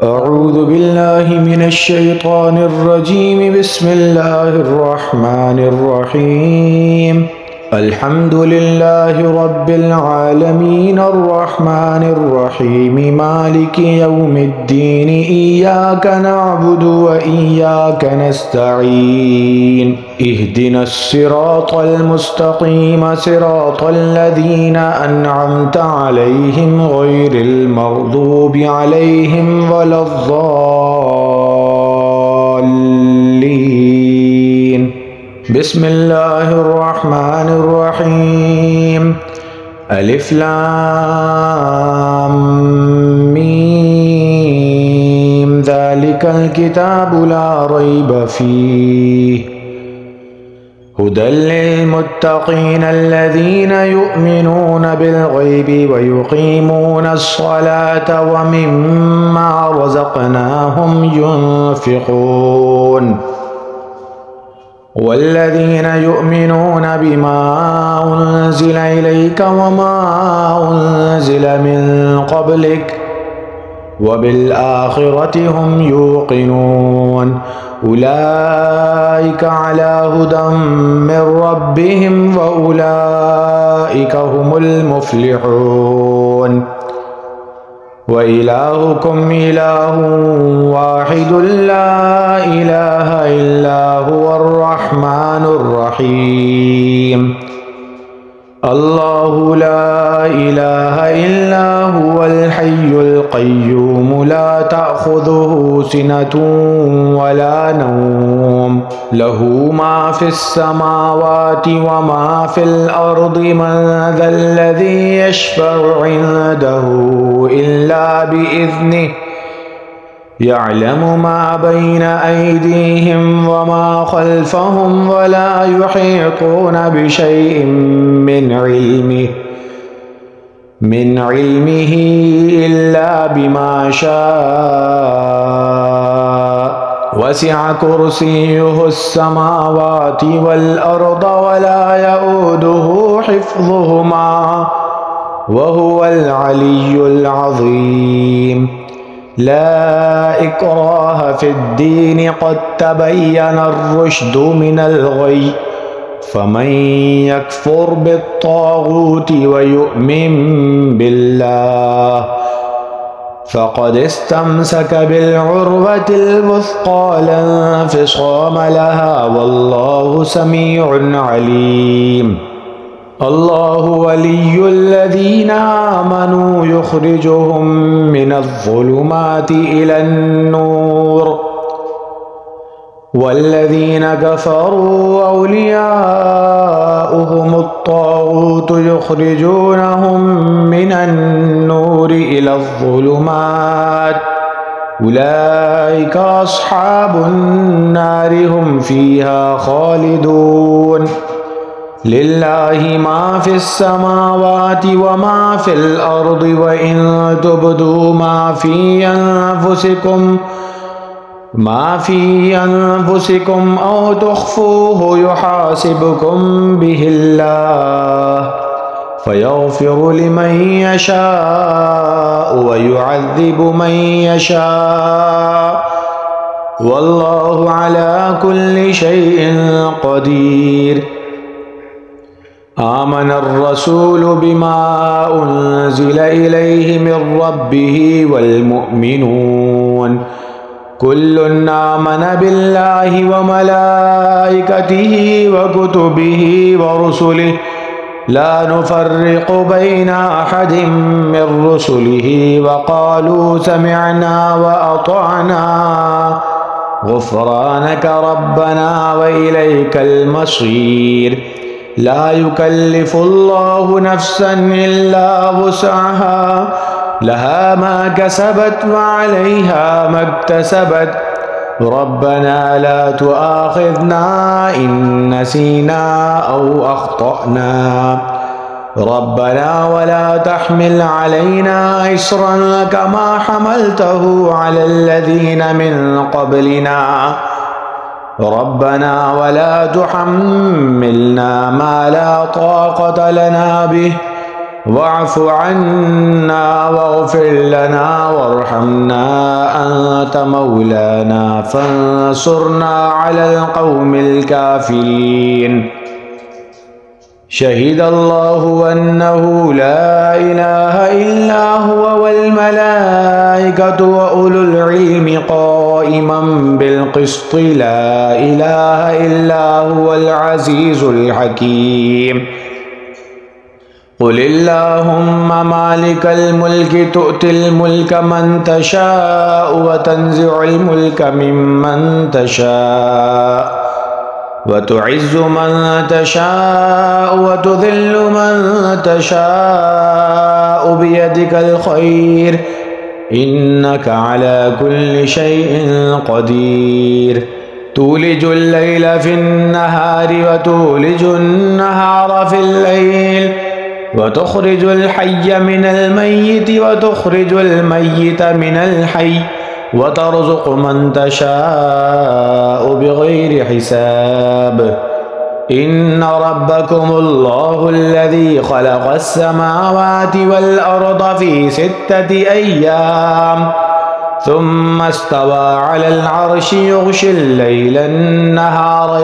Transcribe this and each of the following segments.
أعوذ بالله من الشيطان الرجيم. بسم الله الرحمن الرحيم. الحمد لله رب العالمين الرحمن الرحيم مالك يوم الدين. إياك نعبد وإياك نستعين. اهدنا الصراط المستقيم صراط الذين أنعمت عليهم غير المغضوب عليهم ولا الضالين. بسم الله الرحمن الرحيم. ألف لام ميم. ذلك الكتاب لا ريب فيه هدى للمتقين الذين يؤمنون بالغيب ويقيمون الصلاة ومما رزقناهم ينفقون. والذين يؤمنون بما أنزل إليك وما أنزل من قبلك وبالآخرة هم يوقنون. أولئك على هدى من ربهم وأولئك هم المفلحون. وإلهكم إله واحد لا إله إلا هو الرحمن الرحيم. الله لا إله إلا هو الحي القيوم لا تأخذه سنة ولا نوم. له ما في السماوات وما في الأرض. من ذا الذي يشفع عنده إلا بإذنه. يعلم ما بين أيديهم وما خلفهم ولا يحيطون بشيء من علمه إلا بما شاء. وسع كرسيه السماوات والأرض ولا يؤوده حفظهما وهو العلي العظيم. لا إكراه في الدين قد تبين الرشد من الغي. فمن يكفر بالطاغوت ويؤمن بالله فقد استمسك بالعروة الوثقى لا انفصام لها والله سميع عليم. الله ولي الذين آمنوا يخرجهم من الظلمات إلى النور. والذين كفروا أولياؤهم الطاغوت يخرجونهم من النور إلى الظلمات. أولئك أصحاب النار هم فيها خالدون. لله ما في السماوات وما في الأرض. وإن تبدوا ما في أنفسكم أو تخفوه يحاسبكم به الله فيغفر لمن يشاء ويعذب من يشاء والله على كل شيء قدير. آمن الرسول بما أنزل إليه من ربه والمؤمنون كل آمن بالله وملائكته وكتبه ورسله لا نفرق بين أحد من رسله وقالوا سمعنا وأطعنا غفرانك ربنا وإليك المصير. لا يكلف الله نفسا إلا وسعها لها ما كسبت وعليها ما اكتسبت. ربنا لا تؤاخذنا إن نسينا أو أخطأنا. ربنا ولا تحمل علينا إصرا كما حملته على الذين من قبلنا. ربنا ولا تحملنا ما لا طاقة لنا به واعف عنا واغفر لنا وارحمنا أنت مولانا فانصرنا على القوم الكافرين. شهد الله أنه لا إله إلا هو والملائكة وأولو العلم قائما بالقسط لا إله إلا هو العزيز الحكيم. قل اللهم مالك الملك تؤتي الملك من تشاء وتنزع الملك ممن تشاء وتعز من تشاء وتذل من تشاء بيدك الخير إنك على كل شيء قدير. تولج الليل في النهار وتولج النهار في الليل وتخرج الحي من الميت وتخرج الميت من الحي وترزق من تشاء بغير حساب. إن ربكم الله الذي خلق السماوات والأرض في 6 أيام ثم استوى على العرش يغشي الليل النهار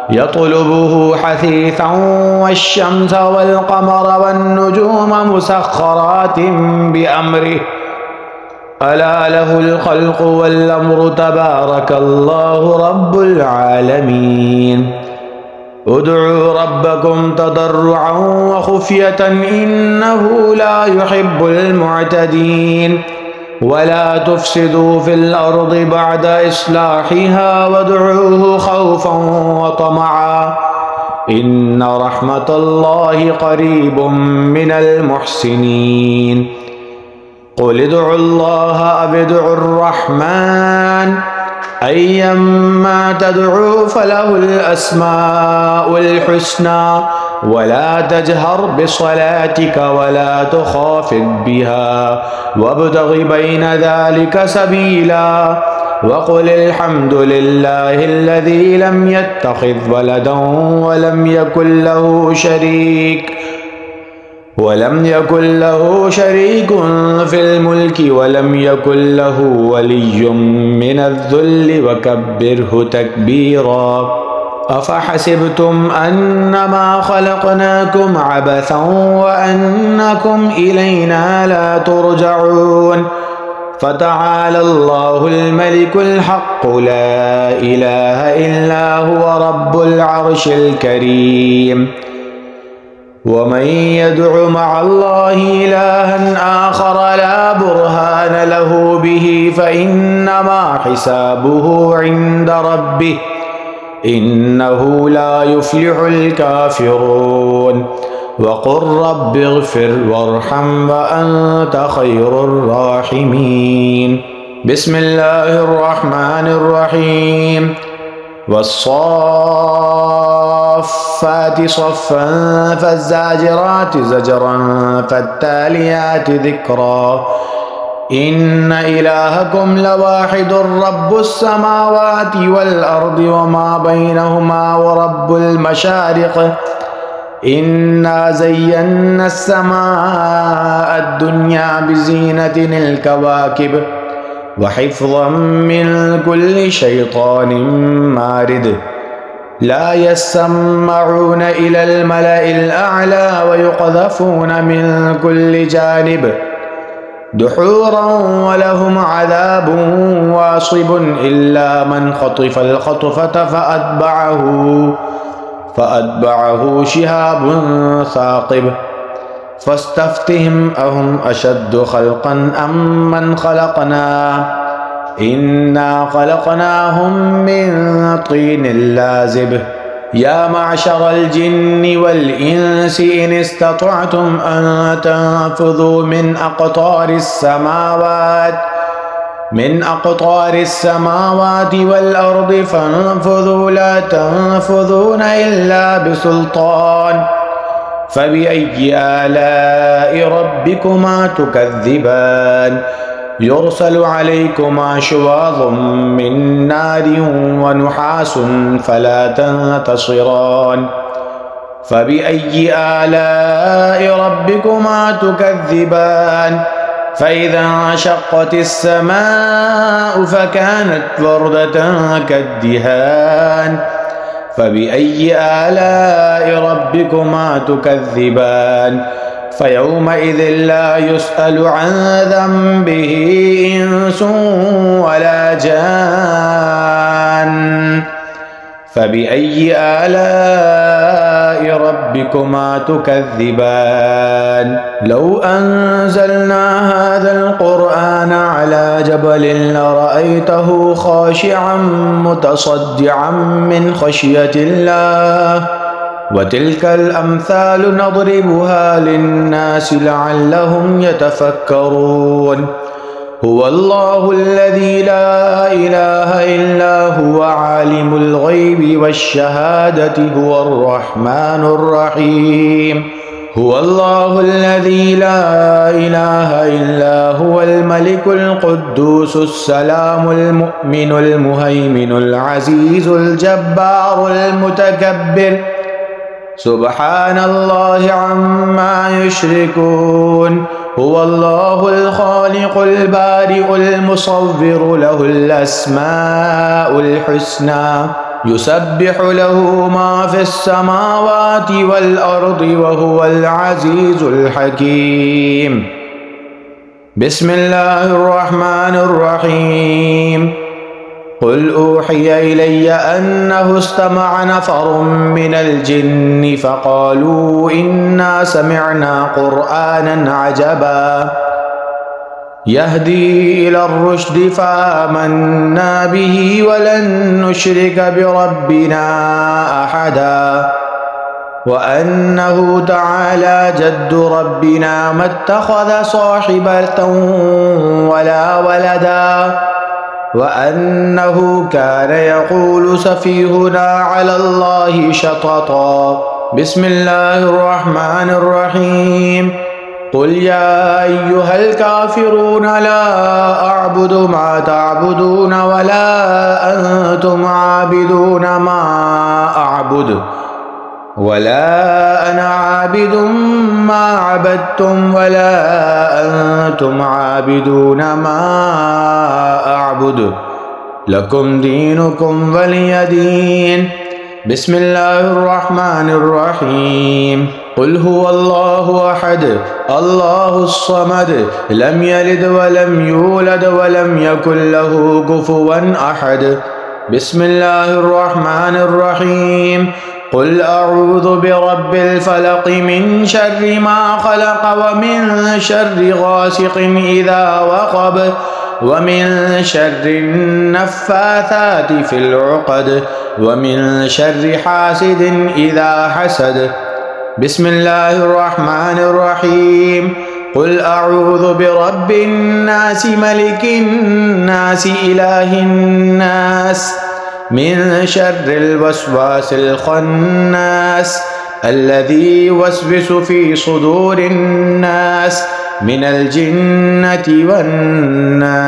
يطلبه حثيثا والشمس والقمر والنجوم مسخرات بأمره ألا له الخلق والأمر تبارك الله رب العالمين. ادعوا ربكم تضرعا وخفية إنه لا يحب المعتدين. ولا تفسدوا في الأرض بعد إصلاحها وادعوه خوفا وطمعا إن رحمة الله قريب من المحسنين. قل ادعوا الله أو ادعوا الرحمن أيما تدعوا فله الأسماء الحسنى ولا تجهر بصلاتك ولا تخافت بها وابتغ بين ذلك سبيلا. وقل الحمد لله الذي لم يتخذ ولدا ولم يكن له شريك في الملك ولم يكن له ولي من الذل وكبره تكبيرا. أفحسبتم أنما خلقناكم عبثا وأنكم إلينا لا ترجعون. فتعالى الله الملك الحق لا إله إلا هو رب العرش الكريم. ومن يدع مع الله إلها آخر لا برهان له به فإنما حسابه عند ربه إنه لا يفلح الكافرون. وقل رب اغفر وارحم وأنت خير الراحمين. بسم الله الرحمن الرحيم. والصافات صفا فالزاجرات زجرا فالتاليات ذكرا إن إلهكم لواحد رب السماوات والأرض وما بينهما ورب المشارق إنا زينا السماء الدنيا بزينة الكواكب وحفظا من كل شيطان مارد. لا يسمعون إلى الملأ الأعلى ويقذفون من كل جانب دحورا ولهم عذاب واصب إلا من خطف الخطفة فأتبعه شهاب ثاقب. فاستفتهم أهم أشد خلقا أم من خلقنا إنا خلقناهم من طين لازب. يا معشر الجن والإنس إن استطعتم أن تنفذوا من أقطار السماوات والأرض فانفذوا لا تنفذون إلا بسلطان. فبأي آلاء ربكما تكذبان. يرسل عليكما شواظ من نار ونحاس فلا تنتصران. فبأي آلاء ربكما تكذبان فإذا انشقت السماء فكانت وردة كالدهان فبأي آلاء ربكما تكذبان فيومئذ لا يسأل عن ذنبه إنس ولا جان فبأي آلاء ربكما تكذبان لو أنزلنا هذا القرآن على جبل لرأيته خاشعا متصدعا من خشية الله وتلك الأمثال نضربها للناس لعلهم يتفكرون هو الله الذي لا إله إلا هو عالم الغيب والشهادة هو الرحمن الرحيم هو الله الذي لا إله إلا هو الملك القدوس السلام المؤمن المهيمن العزيز الجبار المتكبر سبحان الله عما يشركون هو الله الخالق البارئ المصور له الأسماء الحسنى يسبح له ما في السماوات والأرض وهو العزيز الحكيم بسم الله الرحمن الرحيم قل أوحي إلي أنه استمع نفر من الجن فقالوا إنا سمعنا قرآنا عجبا يهدي إلى الرشد فآمنا به ولن نشرك بربنا أحدا وأنه تعالى جد ربنا ما اتخذ صاحبة ولا ولدا وأنه كان يقول سفيهنا على الله شططا بسم الله الرحمن الرحيم قل يا أيها الكافرون لا أعبد ما تعبدون ولا أنتم عابدون ما أعبد ولا أنا عابد ما عبدتم ولا أنتم عابدون ما أعبد لكم دينكم ولي دين بسم الله الرحمن الرحيم قل هو الله أحد الله الصمد لم يلد ولم يولد ولم يكن له كفوا أحد بسم الله الرحمن الرحيم قل أعوذ برب الفلق من شر ما خلق ومن شر غاسق إذا وقب ومن شر النفاثات في العقد ومن شر حاسد إذا حسد بسم الله الرحمن الرحيم قل أعوذ برب الناس ملك الناس إله الناس من شر الوسواس الخناس الذي يوسوس في صدور الناس من الجنة والناس.